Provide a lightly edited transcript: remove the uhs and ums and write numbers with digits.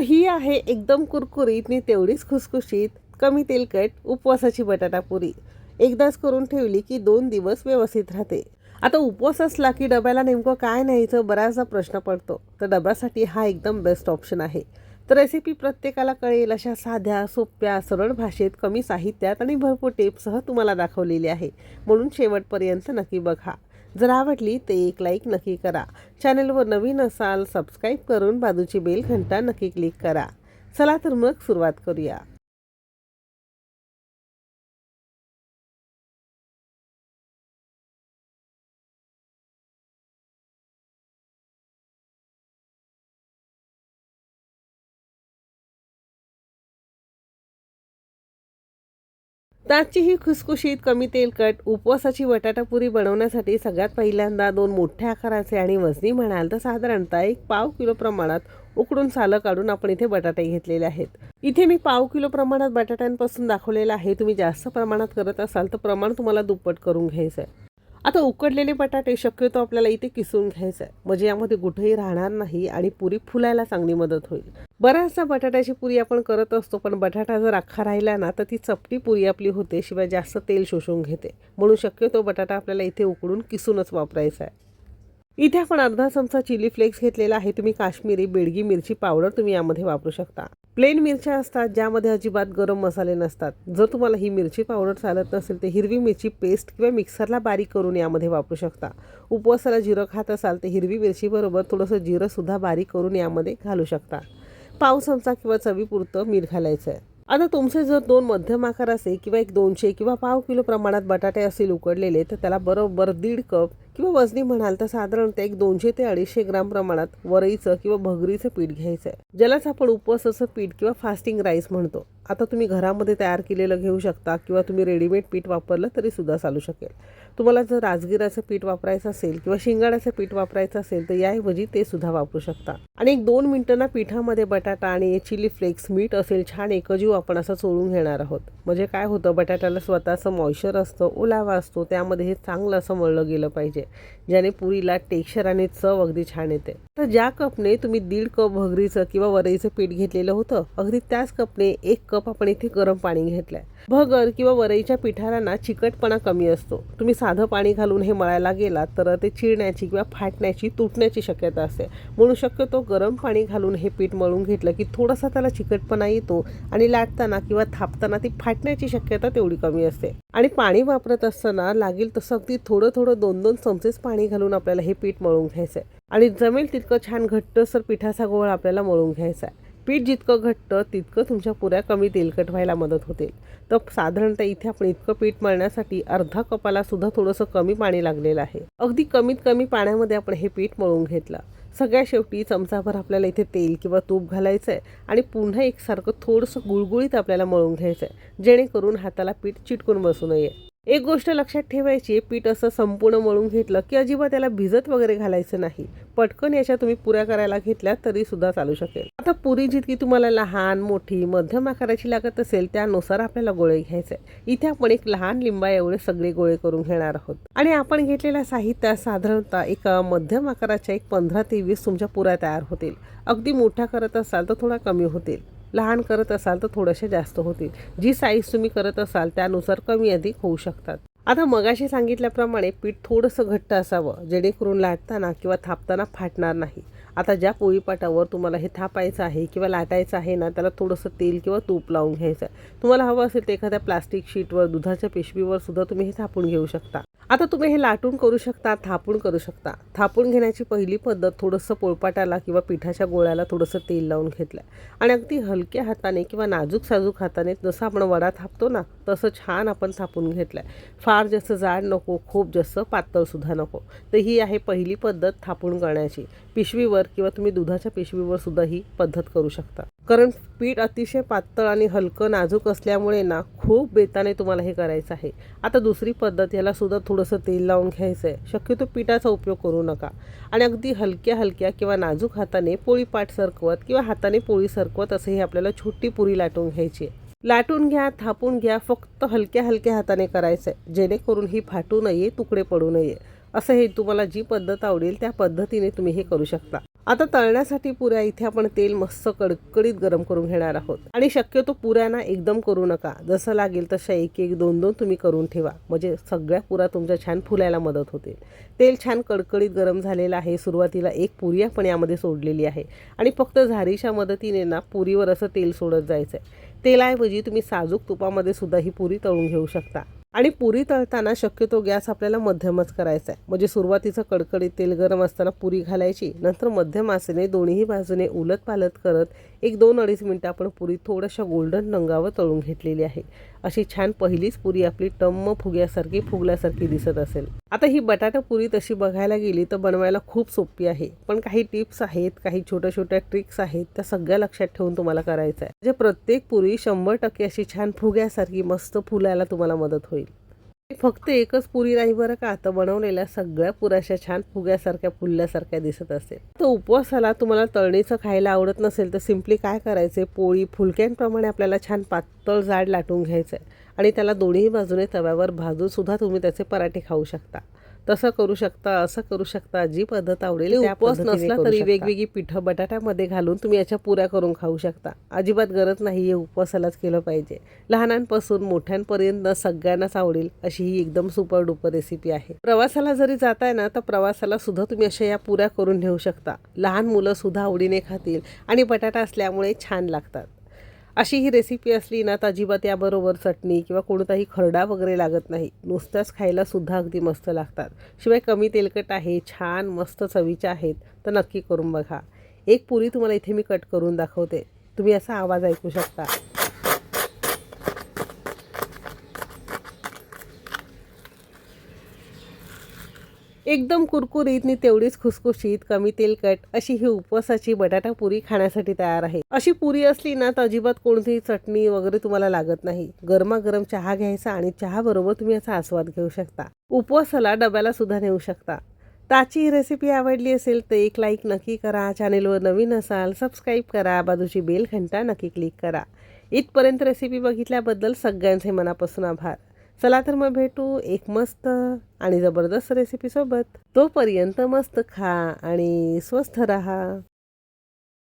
ही आहे एकदम कुरकुरीत आणि तेवढीच खुसखुशीत कमी तेलकट उपवासाची बटाटा पुरी. एकदाच करून ठेवली की 2 दिवस व्यवस्थित राहते. आता उपवास असला की डब्याला नेमकं काय न्यायचं बराचसा प्रश्न पडतो. तर डब्यासाठी हा एकदम बेस्ट ऑप्शन आहे. तर रेसिपी प्रत्येकाला कळेल अशा साध्या, सोप्या, सरळ भाषेत, कमी साहित्यात आणि भरपूर टिप्ससह तुम्हाला दाखवलेली आहे. म्हणून शेवटपर्यंत नक्की बघा. जर आवडली तर एक लाईक नक्की करा. चॅनलवर नवीन असाल सबस्क्राईब करून बाजूची बेल घंटा नक्की क्लिक करा. चला तर मग सुरुवात करूया. तर आजची ही खुसखुशीत कमी तेलकट उपवासाची बटाटापुरी बनवण्यासाठी सगळ्यात पहिल्यांदा 2 मोठ्या आकाराचे आणि वजनी म्हणाल तर साधारणतः 1 पाव किलो प्रमाणात उकडून सालं काढून आपण इथे बटाटे घेतलेले आहेत. इथे मी पाव किलो प्रमाणात बटाट्यांपासून दाखवलेलं आहे. तुम्ही जास्त प्रमाणात करत असाल तर प्रमाण तुम्हाला दुप्पट करून घ्यायचं आहे. आता उकडलेले बटाटे शक्यतो आपल्याला इथे किसून घ्यायचं आहे, म्हणजे यामध्ये कुठेही राहणार नाही आणि पुरी फुलायला चांगली मदत होईल. बऱ्याचदा बटाट्याची पुरी आपण करत असतो, पण बटाटा जर अख्खा राहिला ना तर ती चपटी पुरी आपली होते, शिवाय जास्त तेल शोषून घेते. म्हणून शक्यतो बटाटा आपल्याला इथे उकडून किसूनच वापरायचा आहे. इथे आपण अर्धा चमचा चिली फ्लेक्स घेतलेला आहे. तुम्ही काश्मीरी बेडगी मिरची पावडर तुम्ही यामध्ये वापरू शकता. प्लेन मिरच्या असतात ज्यामध्ये अजिबात गरम मसाले नसतात. जर तुम्हाला ही मिरची पावडर चालत नसेल तर हिरवी मिरची पेस्ट किंवा मिक्सरला बारीक करून यामध्ये वापरू शकता. उपवासाला जिरं खात असाल तर हिरवी मिरची बरोबर थोडंसं जिरं सुद्धा बारीक करून यामध्ये घालू शकता. पाव चमचा किंवा चवीपुरतं मीठ घालायचं आहे. आता तुमचे जर 2 मध्यम आकाराचे किंवा एक 200 किंवा पाव किलो प्रमाणात बटाटे असतील उकडलेले, तर त्याला बरोबर 1.5 कप किंवा वजनी म्हणाल तर साधारणतः एक 200 ते 250 ग्राम प्रमाणात वरईचं किंवा भगरीचं पीठ घ्यायचं आहे, ज्यालाच आपण उपवासाचं पीठ किंवा फास्टिंग राईस म्हणतो. आता तुम्ही घरामध्ये तयार केलेलं घेऊ शकता किंवा तुम्ही रेडीमेड पीठ वापरलं तरी सुद्धा चालू शकेल. तुम्हाला जर राजगिराचं पीठ वापरायचं असेल किंवा शिंगाड्याचं पीठ वापरायचं असेल तर याऐवजी ते सुद्धा वापरू शकता. आणि एक 2 मिनिटांना पिठामध्ये बटाटा आणि चिली फ्लेक्स मीठ असेल छान एकजीव आपण असं चोळून घेणार आहोत. म्हणजे काय होतं, बटाट्याला स्वतःचं मॉइश्चर असतं, ओलावा असतो, त्यामध्ये हे चांगलं असं मळलं गेलं पाहिजे, ज्याने पुरीला टेक्स्चर आणि चव अगदी छान येते. तर ज्या कपने तुम्ही 1.5 कप भगरीचं किंवा वरईचं पीठ घेतलेलं होतं, अगदी त्याच कपने 1 कप आपण इथे गरम पाणी घेतलंय. भगर किंवा वरईच्या पिठाला ना चिकटपणा कमी असतो. तुम्ही साधं पाणी घालून हे मळायला गेलात तर ते चिरण्याची किंवा फाटण्याची, तुटण्याची शक्यता असते. म्हणून शक्यतो गरम पाणी घालून हे पीठ मळून घेतलं की थोडासा त्याला चिकटपणा येतो आणि लाटताना किंवा थापताना ती फाटण्याची शक्यता तेवढी कमी असते. आणि पाणी वापरत असताना लागेल तसं अगदी थोडं 2-2 चमचेच पाणी घालून आपल्याला हे पीठ मळून घ्यायचं आहे. आणि जमेल तितकं छान घट्टसर पिठाचा गोळ आपल्याला मळून घ्यायचा आहे. पीठ जितकं घट्ट तितकं तुमच्या पुऱ्या कमी तेलकट व्हायला मदत होते. तर साधारणतः इथे आपण इतकं पीठ मळण्यासाठी अर्धा कपाला सुद्धा थोडंसं कमी पाणी लागलेलं आहे. अगदी कमीत कमी पाण्यामध्ये आपण हे पीठ मळून घेतलं. सगळ्या शेवटी चमचाभर आपल्याला इथे तेल किंवा तूप घालायचं आहे आणि पुन्हा एकसारखं थोडंसं गुळगुळीत आपल्याला मळून घ्यायचं आहे, जेणेकरून हाताला पीठ चिटकून बसू नये. एक गोष्ट लक्षात ठेवायची, पीठ असं संपूर्ण मळून घेतलं की अजिबात त्याला भिजत वगैरे घालायचं नाही. पटकन याच्या तुम्ही पुऱ्या करायला घेतल्या तरी सुद्धा चालू शकेल. आता पुरी जितकी तुम्हाला लहान, मोठी, मध्यम आकाराची लागत असेल त्यानुसार आपल्याला गोळे घ्यायचे. इथे आपण एक लहान लिंबा एवढे सगळे गोळे करून घेणार आहोत. आणि आपण घेतलेल्या साहित्यात साधारणतः एक मध्यम आकाराच्या 15 ते 20 तुमच्या पुऱ्या तयार होतील. अगदी मोठ्या करत असाल तर थोडा कमी होतील, लहान करत असाल तर थोडेसे जास्त होतील. जी साईज तुम्ही करत असाल त्यानुसार कमी अधिक होऊ शकतात. आता मगाशी सांगितल्याप्रमाणे पीठ थोडंसं घट्ट असावं, जेणेकरून लाटताना किंवा थापताना फाटणार नाही. आता ज्या पोळीपाटावर तुम्हाला हे थापायचं आहे किंवा लाटायचं आहे ना, त्याला थोडंसं तेल किंवा तूप लावून घ्यायचं आहे. तुम्हाला हवं असेल तर एखाद्या प्लास्टिक शीटवर, दुधाच्या पिशवीवर सुद्धा तुम्ही हे थापून घेऊ शकता. आता तुम्ही हे लाटून करू शकता, थापून करू शकता. थापून घेण्याची पहिली पद्धत, थोडंसं पोळपाटाला किंवा पिठाच्या गोळ्याला थोडंसं तेल लावून घेतलं आणि अगदी हलक्या हाताने किंवा नाजूक साजूक हाताने जसं आपण वडा थापतो ना तसं छान आपण थापून घेतलं. फार जास्त जाड नको, खूप जास्त पातळसुद्धा नको. तर ही आहे पहिली पद्धत थापून करण्याची. पिशवीवर किंवा तुम्ही दुधाच्या पिशवीवर सुद्धा ही पद्धत करू शकता. कारण पीठ अतिशय पातळ आणि हलकं नाजूक असल्यामुळे ना खूप बेताने तुम्हाला हे करायचं आहे. आता दुसरी पद्धत, याला सुद्धा थोडंसं तेल लावून घ्यायचं आहे. शक्यतो पिठाचा उपयोग करू नका आणि अगदी हलक्या हलक्या किंवा नाजूक हाताने पोळीपाट सरकवत किंवा हाताने पोळी सरकवत असं ही आपल्याला छोटी पुरी लाटून घ्यायची आहे. लाटून घ्या, थापून घ्या, फक्त हलक्या हलक्या हाताने करायचं आहे, जेणेकरून ही फाटू नये, तुकडे पडू नये. असं हे तुम्हाला जी पद्धत आवडेल त्या पद्धतीने तुम्ही हे करू शकता. आता तळण्यासाठी पुऱ्या इथे आपण तेल मस्त कडकडीत गरम करून घेणार आहोत आणि शक्यतो पुऱ्या ना एकदम करू नका, जसं लागेल तशा एक एक दोन दोन तुम्ही करून ठेवा, म्हणजे सगळ्या पुऱ्या तुमच्या छान फुलायला मदत होते. तेल छान कडकडीत गरम झालेलं आहे. सुरुवातीला एक पुरी आपण यामध्ये सोडलेली आहे आणि फक्त झारीच्या मदतीने ना पुरीवर असं तेल सोडत जायचं आहे. तेलाऐवजी तुम्ही साजूक तुपामध्ये सुद्धा ही पुरी तळून घेऊ शकता. आणि पुरी तळताना शक्यतो गॅस आपल्याला मध्यमच करायचा आहे, म्हणजे सुरुवातीचं कडकडीत तेल गरम असताना पुरी घालायची, नंतर मध्यम आचेने दोन्ही बाजूने उलट पालट करत 1-2-2.5 मिनिटं आपण पुरी थोड्याशा गोल्डन रंगावर तळून घेतलेली आहे. अशी छान पहिलीच पुरी आपली टम्म फुगल्यासारखी दिसत असेल. आता ही बटाटा पुरी तशी बघायला गेली तर बनवायला खूप सोपी आहे, पण काही टिप्स आहेत, काही छोट्या छोट्या ट्रिक्स आहेत, त्या सगळ्या लक्षात ठेवून तुम्हाला करायचं आहे, म्हणजे प्रत्येक पुरी 100% अशी छान फुग्यासारखी मस्त फुलायला तुम्हाला मदत होईल. फक्त एकच पुरी नाही बरं का, आता बनवलेल्या सगळ्या पुऱ्याशा छान फुग्यासारख्या फुलल्यासारख्या दिसत असेल. तर उपवासाला तुम्हाला तळणीचं खायला आवडत नसेल तर सिम्पली काय करायचे, पोळी फुलक्यांप्रमाणे आपल्याला छान पातळ जाड लाटून घ्यायचं आहे आणि त्याला दोन्ही बाजूने तव्यावर भाजून सुद्धा तुम्ही त्याचे पराठे खाऊ शकता. तसं करू शकता, असं करू शकता, जी पद्धत आवडेल त्या उपवास नसला तरी वेगवेगळी पिठं बटाट्यामध्ये घालून तुम्ही याच्या पुऱ्या करून खाऊ शकता. अजिबात गरज नाही हे उपवासालाच केलं पाहिजे. लहानांपासून मोठ्यांपर्यंत सगळ्यांनाच आवडेल अशी ही एकदम सुपर डुपर रेसिपी आहे. प्रवासाला जरी जाताय ना तर प्रवासाला सुद्धा तुम्ही अशा या पुऱ्या करून ठेवू शकता. लहान मुलं सुद्धा आवडीने खातील आणि बटाटा असल्यामुळे छान लागतात. अशी ही रेसिपी असली ना तर अजिबात याबरोबर चटणी किंवा कोणताही खरडा वगैरे लागत नाही. नुसत्याच खायला सुद्धा अगदी मस्त लागतात. शिवाय कमी तेलकट आहे, छान मस्त चवीच्या आहेत, तर नक्की करून बघा. एक पुरी तुम्हाला इथे मी कट करून दाखवते. तुम्ही असा आवाज ऐकू शकता. एकदम कुरकुरीत आणि तेवढीच खुसखुशीत कमी तेलकट अशी ही उपवासाची बटाटा पुरी खाण्यासाठी तयार आहे. अशी पुरी असली ना तर अजिबात कोणतीही चटणी वगैरे तुम्हाला लागत नाही. गरमागरम चहा घ्यायचा आणि चहा बरोबर तुम्ही याचा आस्वाद घेऊ शकता. उपवासाला डब्याला सुद्धा नेऊ शकता. तर आजची ही रेसिपी आवडली असेल तर एक लाईक नक्की करा. चॅनेलवर नवीन असाल सबस्क्राईब करा. बाजूची बेल घंटा नक्की क्लिक करा. इथपर्यंत रेसिपी बघितल्याबद्दल सगळ्यांचे मनापासून आभार. चला तर मग भेटू एक मस्त आणि जबरदस्त रेसिपीसोबत. तोपर्यंत मस्त खा आणि स्वस्थ रहा.